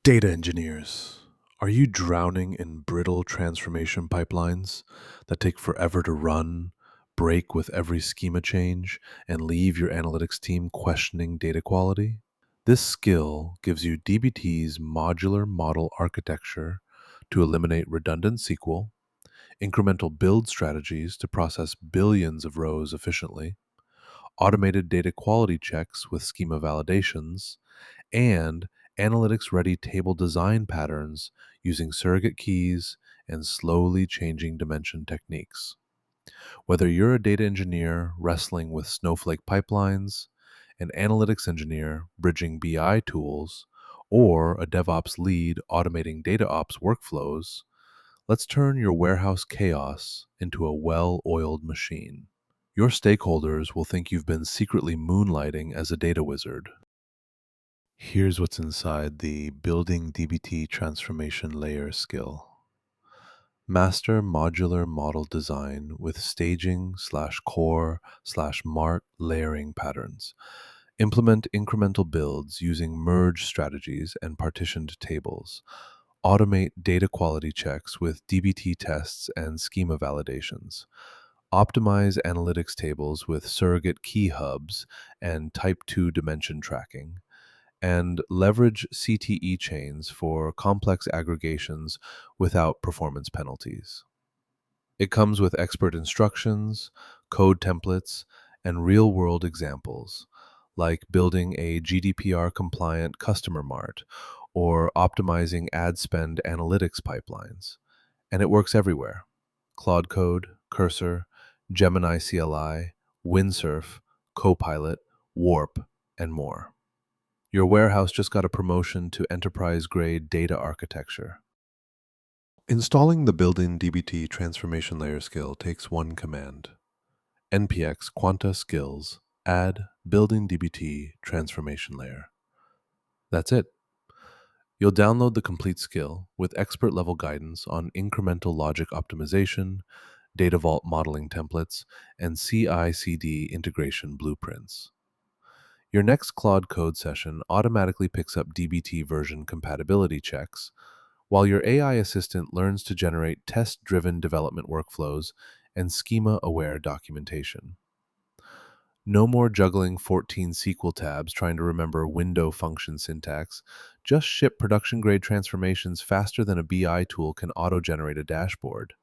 Data engineers, are you drowning in brittle transformation pipelines that take forever to run, break with every schema change, and leave your analytics team questioning data quality? This skill gives you dbt's modular model architecture to eliminate redundant SQL, incremental build strategies to process billions of rows efficiently, automated data quality checks with schema validations, and analytics ready table design patterns using surrogate keys and slowly changing dimension techniques. Whether you're a data engineer wrestling with Snowflake pipelines, an analytics engineer bridging BI tools, or a DevOps lead automating data ops workflows, let's turn your warehouse chaos into a well oiled machine. Your stakeholders will think you've been secretly moonlighting as a data wizard. Here's what's inside the building DBT transformation layer skill. Master modular model design with staging slash core slash mart layering patterns. Implement incremental builds using merge strategies and partitioned tables. Automate data quality checks with DBT tests and schema validations. Optimize analytics tables with surrogate key hubs and type 2 dimension tracking, and leverage CTE chains for complex aggregations without performance penalties. It comes with expert instructions, code templates, and real world examples, like building a GDPR compliant customer mart or optimizing ad spend analytics pipelines. And it works everywhere: Claude Code, Cursor, Gemini CLI, Windsurf, Copilot, Warp, and more. Your warehouse just got a promotion to enterprise-grade data architecture. Installing the built-in dbt transformation layer skill takes one command: npx quanta-skills add building-dbt transformation layer. That's it. You'll download the complete skill with expert-level guidance on incremental logic optimization, data vault modeling templates, and CI/CD integration blueprints. Your next Claude Code session automatically picks up dbt version compatibility checks, while your AI assistant learns to generate test-driven development workflows and schema-aware documentation. No more juggling 14 SQL tabs trying to remember window function syntax. Just ship production-grade transformations faster than a BI tool can auto-generate a dashboard.